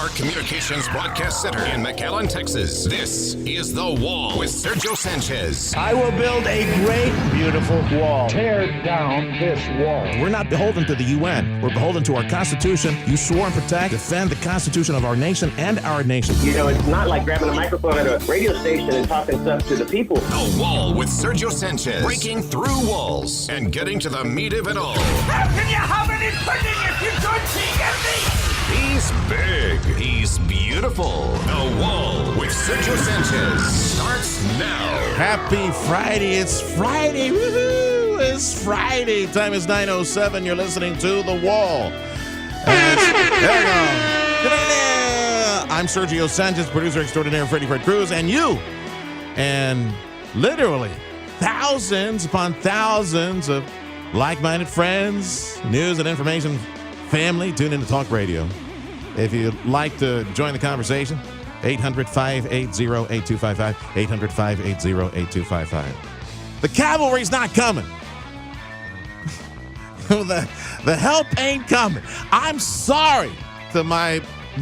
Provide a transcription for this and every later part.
Our communications broadcast center in McAllen, Texas. This is The Wall with Sergio Sanchez. I will build a great, beautiful wall. Tear down this wall. We're not beholden to the UN. We're beholden to our Constitution. You swore and protect, defend the Constitution of our nation and our nation. You know, it's not like grabbing a microphone at a radio station and talking stuff to the people. The Wall with Sergio Sanchez. Breaking through walls and getting to the meat of it all. How can you have any pudding if you don't see anything? He's big. He's beautiful. The Wall with Sergio Sanchez starts now. Happy Friday. It's Friday. Woohoo! It's Friday. Time is 9:07. You're listening to The Wall. There we go. I'm Sergio Sanchez, producer extraordinaire Fred Cruz, and you. And literally thousands upon thousands of like-minded friends, news and information family, tune in to Talk Radio. If you'd like to join the conversation, 800-580-8255, 800-580-8255. The cavalry's not coming. the help ain't coming. I'm sorry to my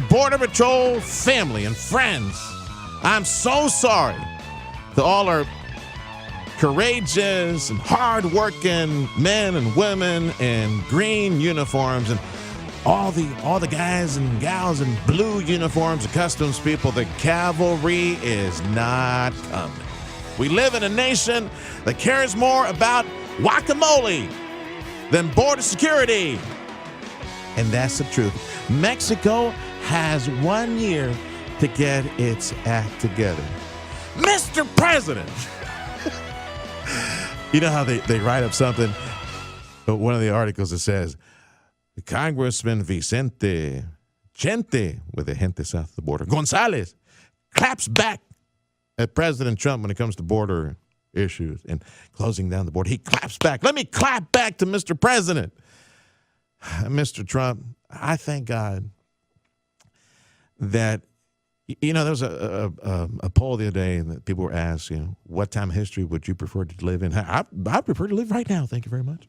Border Patrol family and friends. I'm so sorry to all our courageous and hard-working men and women in green uniforms and all the guys and gals in blue uniforms, the customs people. The cavalry is not coming. We live in a nation that cares more about guacamole than border security. And that's the truth. Mexico has 1 year to get its act together. Mr. President! You know how they write up something, one of the articles that says, Congressman Vicente Gente, with the gente south of the border, Gonzalez, claps back at President Trump when it comes to border issues and closing down the border. He claps back. Let me clap back to Mr. President. Mr. Trump, I thank God that, you know, there was a poll the other day that people were asked, you know, what time of history would you prefer to live in? I prefer to live right now. Thank you very much.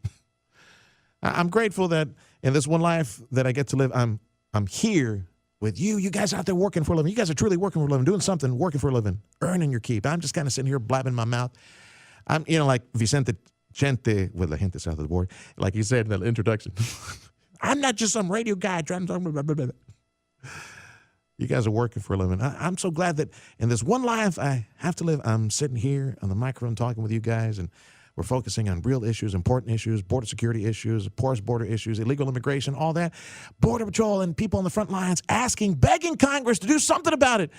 I'm grateful that in this one life that I get to live, I'm here with you. You guys out there working for a living. You guys are truly working for a living, doing something, working for a living, earning your keep. I'm just kind of sitting here blabbing my mouth. I'm, you know, like Vicente Gente with la gente south of the border, like you said in the introduction. I'm not just some radio guy trying to talk about. You guys are working for a living. I'm so glad that in this one life I have to live, I'm sitting here on the microphone talking with you guys, and we're focusing on real issues, important issues, border security issues, porous border issues, illegal immigration, all that. Border Patrol and people on the front lines asking, begging Congress to do something about it.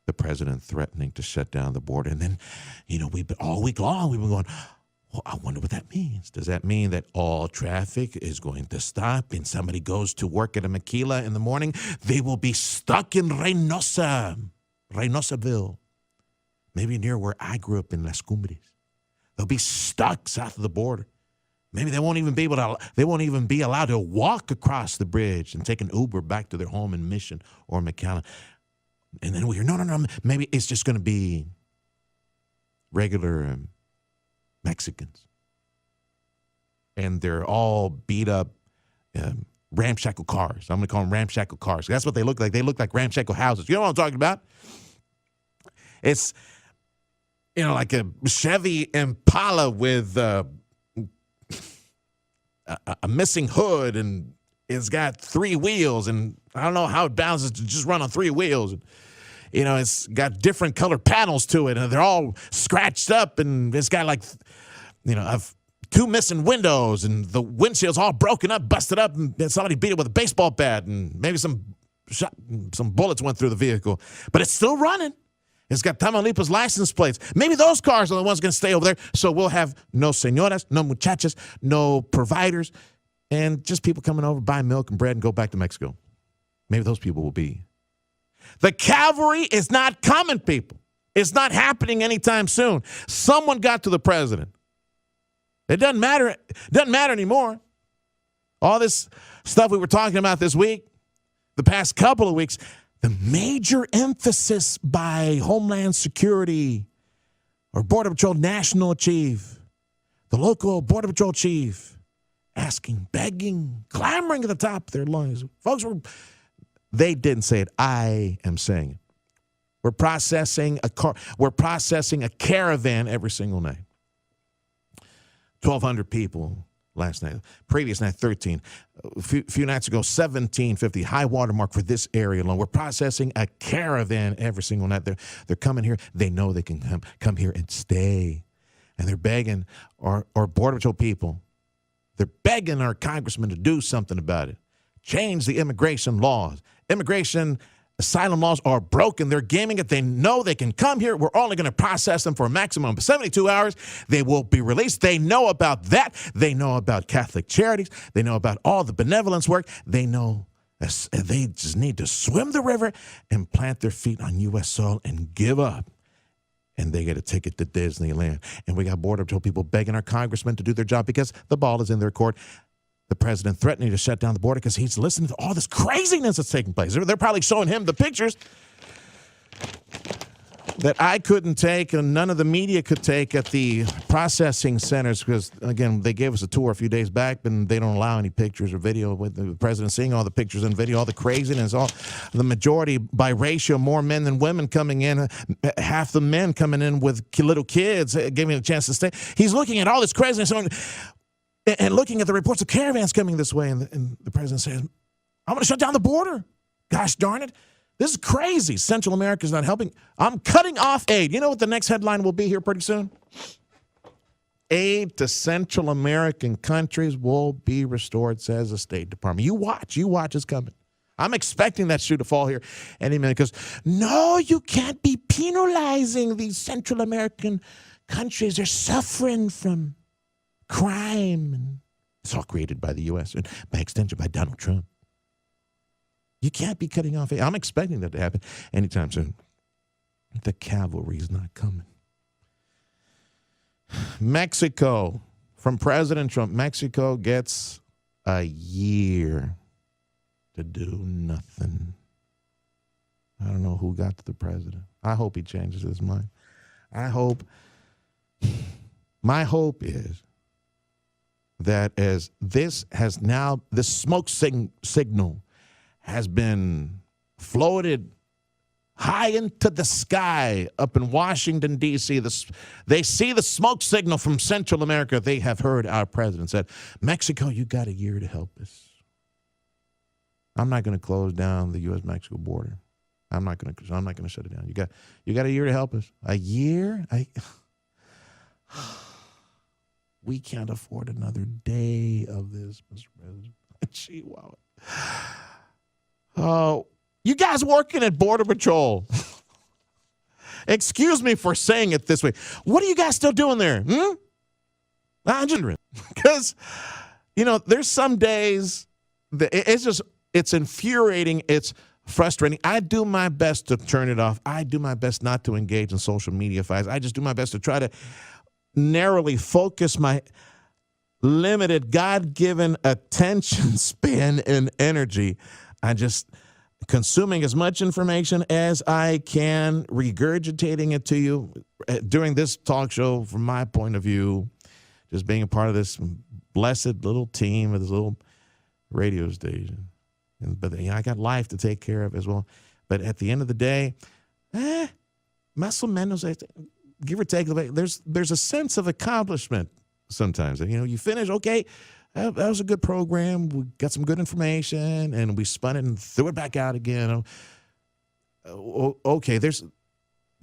The president threatening to shut down the border. And then, you know, all week long we've been going, well, I wonder what that means. Does that mean that all traffic is going to stop and somebody goes to work at a maquila in the morning? They will be stuck in Reynosaville, maybe near where I grew up in Las Cumbres. They'll be stuck south of the border. Maybe they won't even be allowed to walk across the bridge and take an Uber back to their home in Mission or McAllen. And then we hear, no, maybe it's just going to be regular Mexicans. And they're all beat up ramshackle cars. I'm going to call them ramshackle cars. That's what they look like. They look like ramshackle houses. You know what I'm talking about? It's, you know, like a Chevy Impala with a missing hood, and it's got 3 wheels, and I don't know how it balances to just run on 3 wheels. And, you know, it's got different colored panels to it, and they're all scratched up, and it's got like, you know, 2 missing windows, and the windshield's all broken up, busted up, and somebody beat it with a baseball bat, and maybe some bullets went through the vehicle, but it's still running. It's got Tamaulipas license plates. Maybe those cars are the ones going to stay over there, so we'll have no señoras, no muchachas, no providers, and just people coming over, buy milk and bread and go back to Mexico. Maybe those people will be. The cavalry is not coming, people. It's not happening anytime soon. Someone got to the president. It doesn't matter. It doesn't matter anymore. All this stuff we were talking about this week, the past couple of weeks, the major emphasis by Homeland Security or Border Patrol National Chief, the local Border Patrol chief, asking, begging, clamoring at the top of their lungs. Folks were They didn't say it. I am saying it. We're processing a car. We're processing a caravan every single night. 1,200 people last night. Previous night, 13. A few nights ago, 1,750. High water mark for this area alone. We're processing a caravan every single night. They're coming here. They know they can come here and stay. And they're begging our Border Patrol people. They're begging our congressmen to do something about it. Change the immigration laws. Immigration asylum laws are broken. They're gaming it. They know they can come here. We're only going to process them for a maximum of 72 hours. They will be released. They know about that. They know about Catholic charities. They know about all the benevolence work. They know they just need to swim the river and plant their feet on U.S. soil and give up. And they get a ticket to Disneyland. And we got Border Patrol people begging our congressmen to do their job because the ball is in their court. The president threatening to shut down the border because he's listening to all this craziness that's taking place. They're probably showing him the pictures that I couldn't take and none of the media could take at the processing centers because, again, they gave us a tour a few days back, and they don't allow any pictures or video with the president seeing all the pictures and video, all the craziness, all the majority by ratio, more men than women coming in, half the men coming in with little kids, giving a chance to stay. He's looking at all this craziness and looking at the reports of caravans coming this way, and the president says, I'm going to shut down the border. Gosh darn it. This is crazy. Central America is not helping. I'm cutting off aid. You know what the next headline will be here pretty soon? Aid to Central American countries will be restored, says the State Department. You watch. It's coming. I'm expecting that shoe to fall here any minute because, no, you can't be penalizing these Central American countries. They're suffering from crime. And it's all created by the U.S. and by extension by Donald Trump. You can't be cutting off. I'm expecting that to happen anytime soon. The cavalry is not coming. Mexico, from President Trump, Mexico gets a year to do nothing. I don't know who got to the president. I hope he changes his mind. My hope is that as this smoke signal has been floated high into the sky up in Washington, D.C. They see the smoke signal from Central America. They have heard our president said, Mexico, you got a year to help us. I'm not going to close down the U.S.-Mexico border. I'm not going to shut it down. You got a year to help us. A year? We can't afford another day of this, Mr. President. Chihuahua. Oh, you guys working at Border Patrol. Excuse me for saying it this way. What are you guys still doing there? I'm just wondering. Because, there's some days that it's infuriating. It's frustrating. I do my best to turn it off. I do my best not to engage in social media fights. I just do my best to try to narrowly focus my limited God-given attention span and energy. I just consuming as much information as I can, regurgitating it to you during this talk show from my point of view, just being a part of this blessed little team of this little radio station. But I got life to take care of as well. But at the end of the day, muscle menos, give or take, there's a sense of accomplishment sometimes. You finish, okay, that was a good program. We got some good information, and we spun it and threw it back out again. Okay, there's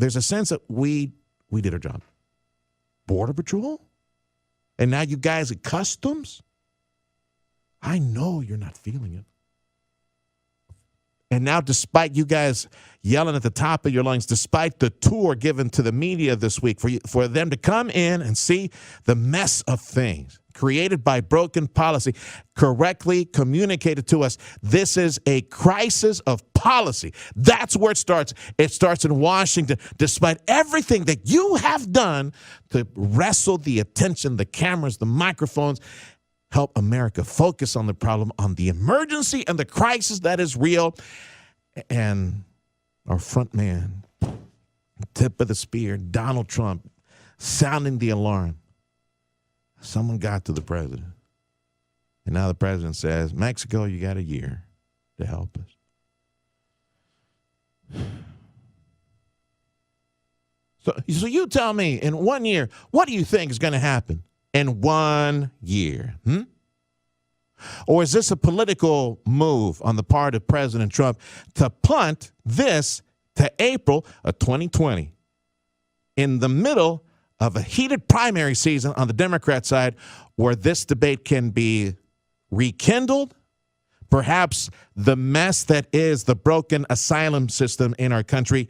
a sense that we did our job. Border Patrol? And now you guys at Customs? I know you're not feeling it. And now, despite you guys yelling at the top of your lungs, despite the tour given to the media this week, for them to come in and see the mess of things created by broken policy, correctly communicated to us, this is a crisis of policy. That's where it starts. It starts in Washington, despite everything that you have done to wrestle the attention, the cameras, the microphones, help America focus on the problem, on the emergency and the crisis that is real. And our front man, tip of the spear, Donald Trump, sounding the alarm. Someone got to the president. And now the president says, Mexico, you got a year to help us. So you tell me, in 1 year, what do you think is going to happen in 1 year? Or is this a political move on the part of President Trump to punt this to April of 2020 in the middle of a heated primary season on the Democrat side where this debate can be rekindled? Perhaps the mess that is the broken asylum system in our country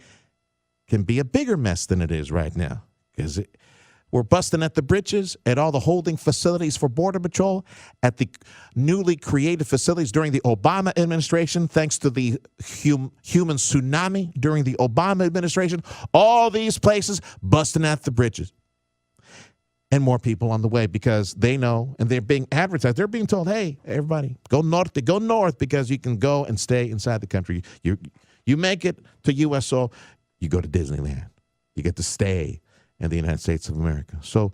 can be a bigger mess than it is right now, because we're busting at the britches at all the holding facilities for Border Patrol, at the newly created facilities during the Obama administration, thanks to the human tsunami during the Obama administration. All these places busting at the britches. And more people on the way because they know, and they're being advertised. They're being told, hey, everybody, go north because you can go and stay inside the country. You make it to U.S. soil, you go to Disneyland. You get to stay in the United States of America. So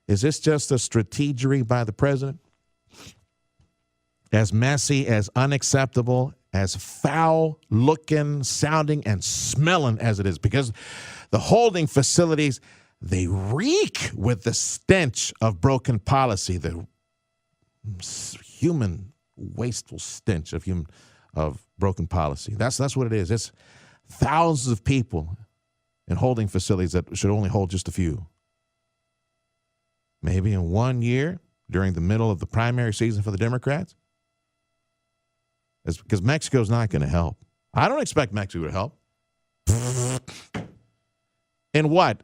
is this just a strategery by the president? As messy, as unacceptable, as foul-looking, sounding, and smelling as it is, because the holding facilities, they reek with the stench of broken policy, the human, wasteful stench of broken policy. That's what it is. It's thousands of people in holding facilities that should only hold just a few. Maybe in 1 year, during the middle of the primary season for the Democrats, because Mexico's not going to help. I don't expect Mexico to help. In what?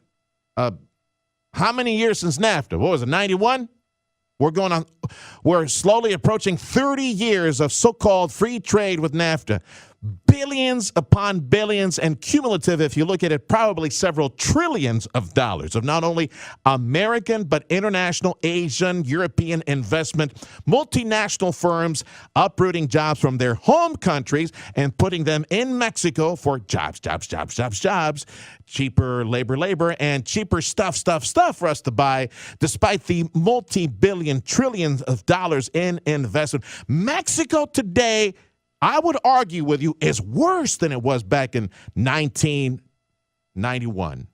How many years since NAFTA? What was it, 91? We're slowly approaching 30 years of so-called free trade with NAFTA. Billions upon billions, and cumulative, if you look at it, probably several trillions of dollars of not only American but international, Asian, European investment, multinational firms uprooting jobs from their home countries and putting them in Mexico for jobs, cheaper labor, and cheaper stuff for us to buy, despite the multi-billion, trillions of dollars in investment. Mexico today, I would argue with you, is worse than it was back in 1991.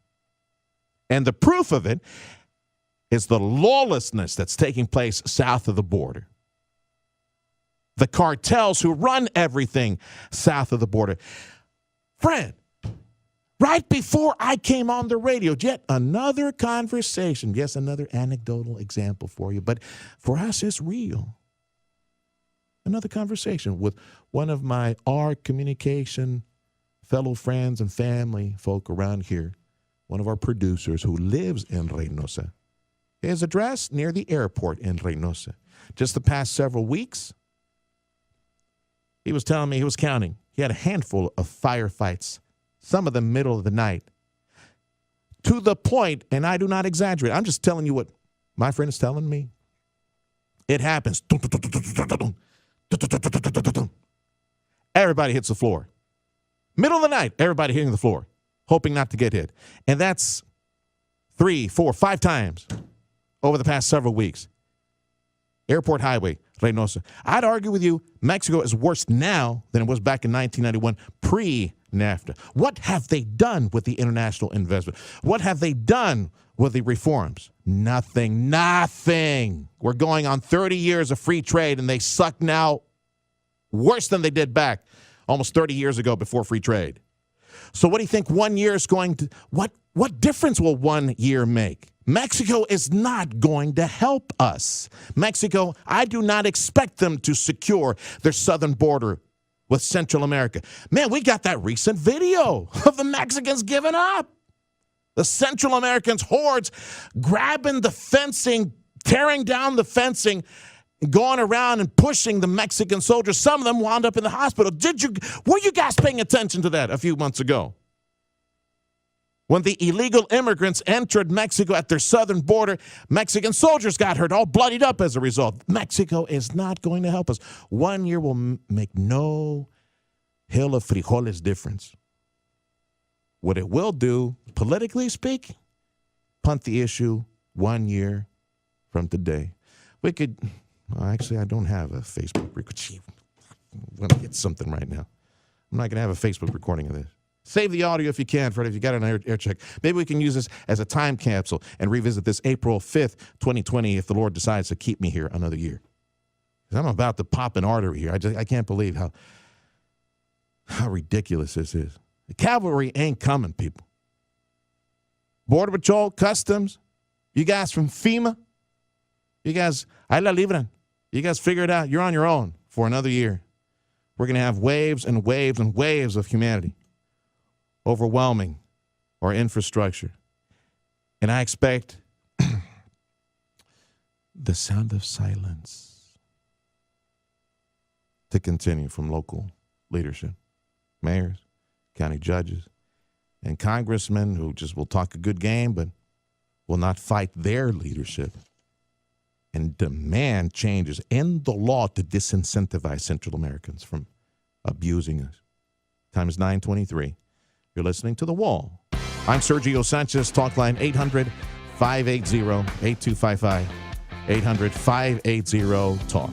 And the proof of it is the lawlessness that's taking place south of the border. The cartels who run everything south of the border. Friend, right before I came on the radio, yet another conversation, yes, another anecdotal example for you, but for us, it's real. Another conversation with one of my art communication fellow friends and family folk around here, one of our producers who lives in Reynosa. His address near the airport in Reynosa. Just the past several weeks, he was telling me he was counting. He had a handful of firefights, some of them middle of the night, to the point, and I do not exaggerate, I'm just telling you what my friend is telling me. It happens. Everybody hits the floor. Middle of the night, everybody hitting the floor, hoping not to get hit. And that's 3, 4, 5 times over the past several weeks. Airport Highway, Reynosa. I'd argue with you, Mexico is worse now than it was back in 1991, pre-NAFTA. What have they done with the international investment? What have they done with the reforms? Nothing. We're going on 30 years of free trade, and they suck now worse than they did back almost 30 years ago before free trade. So what do you think 1 year is going to, what difference will 1 year make? Mexico is not going to help us. Mexico, I do not expect them to secure their southern border with Central America. Man, we got that recent video of the Mexicans giving up. The Central Americans hordes grabbing the fencing, tearing down the fencing, going around and pushing the Mexican soldiers. Some of them wound up in the hospital. Were you guys paying attention to that a few months ago? When the illegal immigrants entered Mexico at their southern border, Mexican soldiers got hurt, all bloodied up as a result. Mexico is not going to help us. 1 year will make no hill of frijoles difference. What it will do, politically speaking, punt the issue 1 year from today. We could, well, actually, I don't have a Facebook recording. I'm going to get something right now. I'm not going to have a Facebook recording of this. Save the audio if you can, Fred, if you got an air check. Maybe we can use this as a time capsule and revisit this April 5th, 2020, if the Lord decides to keep me here another year. Because I'm about to pop an artery here. I can't believe how ridiculous this is. The cavalry ain't coming, people. Border Patrol, Customs, you guys from FEMA, you guys, ahí la libran. You guys figure it out. You're on your own for another year. We're going to have waves and waves and waves of humanity overwhelming our infrastructure. And I expect the sound of silence to continue from local leadership, mayors, county judges, and congressmen who just will talk a good game but will not fight their leadership and demand changes in the law to disincentivize Central Americans from abusing us. Time is 9:23. You're listening to The Wall. I'm Sergio Sanchez. Talk line 800-580-8255. 800-580-TALK.